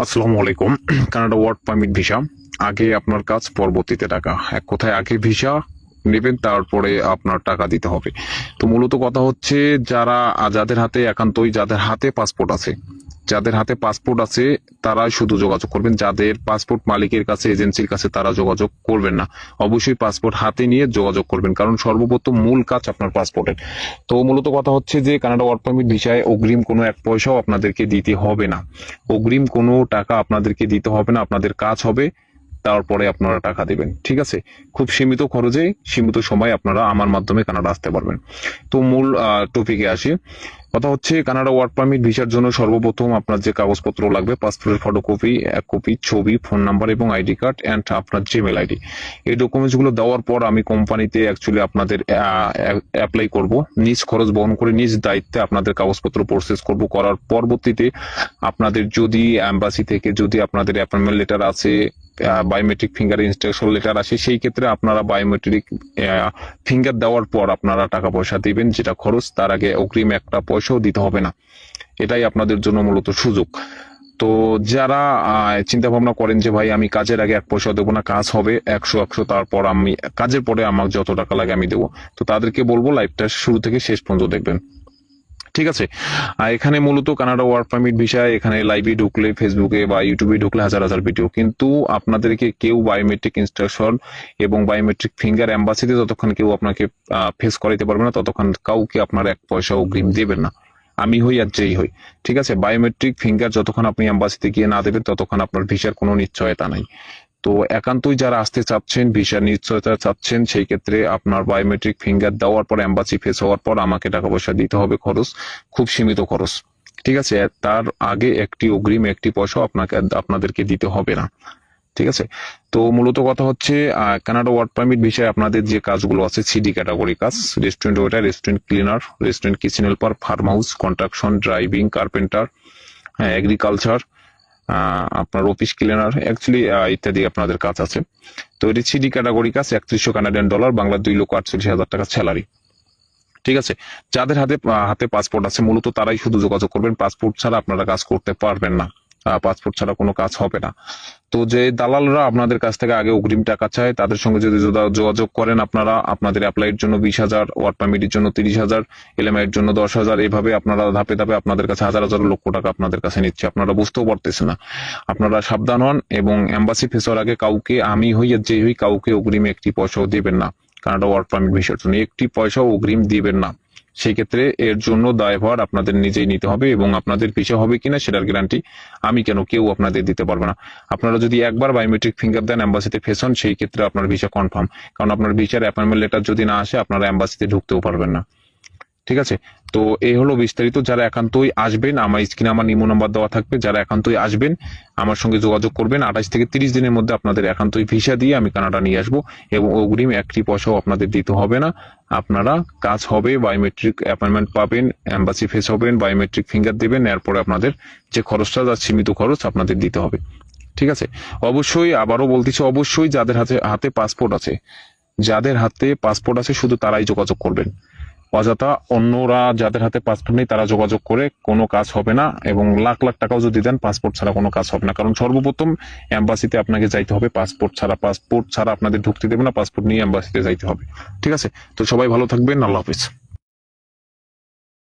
আসসালামু আলাইকুম। Canada work permit visa, আগে আপনার কাজ পরবর্তীতে টাকা। এক কথায় আগে ভিসা নেবেন, তারপরে আপনার টাকা দিতে হবে। তো মূলত কথা হচ্ছে যাদের হাতে একান্তই যাদের হাতে পাসপোর্ট আছে, তারা শুধু যোগাযোগ করবেন। যাদের পাসপোর্ট মালিকের কাছে, এজেন্সির কাছে, তারা যোগাযোগ করবেন না। অবশ্যই পাসপোর্ট হাতে নিয়ে যোগাযোগ করবেন, কারণ সর্বপ্রথম মূল কাজ আপনার পাসপোর্টের। তো মূলত কথা হচ্ছে যে কানাডা ওয়ার্ক পারমিট ভিসায় অগ্রিম কোনো এক পয়সাও আপনাদেরকে দিতে হবে না। অগ্রিম কোনো টাকা আপনাদেরকে দিতে হবে না। আপনাদের কাজ হবে, তারপরে আপনারা টাকা দিবেন। ঠিক আছে, খুব সীমিত খরচে সীমিত সময় আপনারা আমার মাধ্যমে কানাডা আসতে পারবেন। তো মূল টপিকে আসি। কথা হচ্ছে কানাডা ওয়ার্ক পারমিট ভিসার জন্য সর্বপ্রথম আপনার যে কাগজপত্র লাগবে, পাসপোর্টের ফটোকপি, এক কপি, ছবি, ফোন নাম্বার এবং আইডি কার্ড অ্যান্ড আপনার জিমেল আইডি। এই ডকুমেন্টস গুলো দেওয়ার পর আমি কোম্পানিতে অ্যাকচুয়ালি আপনাদের অ্যাপ্লাই করব। নিজ খরচ বহন করে নিজ দায়িত্বে আপনাদের কাগজপত্র প্রসেস করব। করার পরবর্তীতে আপনাদের যদি এম্বাসি থেকে যদি আপনাদের অ্যাপয়েন্টমেন্ট লেটার আছে, বায়োমেট্রিক ফিঙ্গার ইনস্ট্রাকশন লেটার আসে, সেই ক্ষেত্রে আপনারা বায়োমেট্রিক ফিঙ্গার দেওয়ার পর আপনারা টাকা পয়সা দিবেন, যেটা খরচ। তার আগে অগ্রিম একটা পয়সাও দিতে হবে না। এটাই আপনাদের জন্য মূলত সুযোগ। তো যারা চিন্তা ভাবনা করেন যে ভাই আমি কাজের আগে এক পয়সা দেবো না, কাজ হবে 100, তারপর আমি কাজের পরে আমার যত টাকা লাগে আমি দেবো, তো তাদেরকে বলবো লাইভটা শুরু থেকে শেষ পর্যন্ত দেখবেন। ঠিক আছে। এখানে মূলত কানাডা ওয়ার্ক পারমিট ভিসায় এখানে লাইভে ঢুকলে, ফেসবুকে বা ইউটিউবে ঢুকলে হাজার হাজার ভিডিও, কিন্তু আপনাদেরকে কেউ বায়োমেট্রিক ইনস্ট্রাকশন এবং বায়োমেট্রিক ফিঙ্গার এম্বাসিতে যতক্ষণ কেউ আপনাকে ফেস করাইতে পারবে না, ততক্ষণ কাউকে আপনার এক পয়সা অগ্রিম দেবেন না। আমি হই আর যেই হই, ঠিক আছে। বায়োমেট্রিক ফিঙ্গার যতক্ষণ আপনি এম্বাসিতে গিয়ে না দেবেন, ততক্ষণ আপনার ভিসার কোনো নিশ্চয়তা নাই। তো একান্তই যারা আসতে চাচ্ছেন, ভিসার নিশ্চয়তা চাচ্ছেন, সেই ক্ষেত্রে আপনার বায়োমেট্রিক ফিঙ্গার দেওয়ার পর, এম্বাসি ফেস হওয়ার পর আমাকে টাকা পয়সা দিতে হবে, খরচ খুব সীমিত খরচ। ঠিক আছে, তার আগে একটি অগ্রিম একটি পয়সা আপনাদেরকে দিতে হবে না। ঠিক আছে। তো মূলত কথা হচ্ছে কানাডা ওয়ার্ক পারমিট বিষয়ে আপনাদের যে কাজগুলো আছে, সিডি ক্যাটাগরি কাজ: restaurant waiter, restaurant cleaner, restaurant kitchen helper, farm house, construction, driving, carpenter, হ্যাঁ, এগ্রিকালচার, আপনার অফিস ক্লিনার, অ্যাকচুয়ালি ইত্যাদি আপনাদের কাজ আছে। তো এটি সিডি ক্যাটাগরি কাজ, 3100 কানাডিয়ান ডলার, বাংলা 2,48,000 টাকা স্যালারি। ঠিক আছে। যাদের হাতে হাতে পাসপোর্ট আছে, মূলত তারাই শুধু যোগাযোগ করবেন। পাসপোর্ট ছাড়া আপনারা কাজ করতে পারবেন না, পাসপোর্ট ছাড়া কোনো কাজ হবে না। তো যে দালালরা আপনাদের কাছ থেকে আগে অগ্রিম টাকা চায়, তাদের সঙ্গে যদি যোগাযোগ করেন আপনারা, আপনাদের অ্যাপ্লাইয়ের জন্য 20,000, ওয়ার্ক পারমিটের জন্য 30,000, এলএমআই এর জন্য 10,000, এভাবে আপনারা ধাপে ধাপে আপনাদের কাছে হাজার হাজার লক্ষ টাকা আপনাদের কাছে নিচ্ছে, আপনারা বুঝতেও পারতেছেন না। আপনারা সাবধান হন এবং এম্বাসি ফেস হওয়ার আগে কাউকে, আমি হই আর যে হই, কাউকে অগ্রিম একটি পয়সাও দিবেন না। কানাডা ওয়ার্ক পারমিট ভিসার জন্য একটি পয়সাও অগ্রিম দিবেন না। সেই ক্ষেত্রে এর জন্য দায়ভার আপনাদের নিজেই নিতে হবে, এবং আপনাদের ভিসা হবে কিনা সেটার গ্যারান্টি আমি কেন, কেউ আপনাদের দিতে পারবে না। আপনারা যদি একবার বায়োমেট্রিক ফিঙ্গার দেন, এম্বাসিতে ফেস হন, সেই ক্ষেত্রে আপনার ভিসা কনফার্ম। কারণ আপনার ভিসার অ্যাপয়েন্টমেন্ট লেটার যদি না আসে, আপনারা এম্বাসিতে ঢুকতেও পারবেন না। ঠিক আছে। তো এই হলো বিস্তারিত। যারা একান্তই আসবেন, আমার স্ক্রিনে আমার নিমো নাম্বার দেওয়া থাকবে, যারা একান্তই আসবেন আমার সঙ্গে যোগাযোগ করবেন। 28 থেকে 30 দিনের মধ্যে আপনাদের একান্তই ভিসা দিয়ে আমি কানাডা নিয়ে আসবো, এবং অগ্রিম একটি পয়সাও আপনাদের দিতে হবে না। আপনারা কাজ হবে, বায়োমেট্রিক অ্যাপয়েন্টমেন্ট পাবেন, এম্বাসি ফেস হবেন, বায়োমেট্রিক ফিঙ্গার দেবেন, এরপরে আপনাদের যে খরচটা, যা সীমিত খরচ, আপনাদের দিতে হবে। ঠিক আছে। অবশ্যই আবারও বলতেছি, অবশ্যই যাদের হাতে পাসপোর্ট আছে, শুধু তারাই যোগাযোগ করবেন। অযথা অন্যরা যাদের হাতে পাসপোর্ট নেই, তারা যোগাযোগ করে কোনো কাজ হবে না, এবং লাখ লাখ টাকাও যদি দেন, পাসপোর্ট ছাড়া কোনো কাজ হবে না। কারণ সর্বপ্রথম এম্বাসিতে আপনাকে যাইতে হবে, পাসপোর্ট ছাড়া আপনাদের ঢুকতে দেবে না, পাসপোর্ট নিয়ে এম্বাসিতে যাইতে হবে। ঠিক আছে। তো সবাই ভালো থাকবেন, আল্লাহ হাফিজ।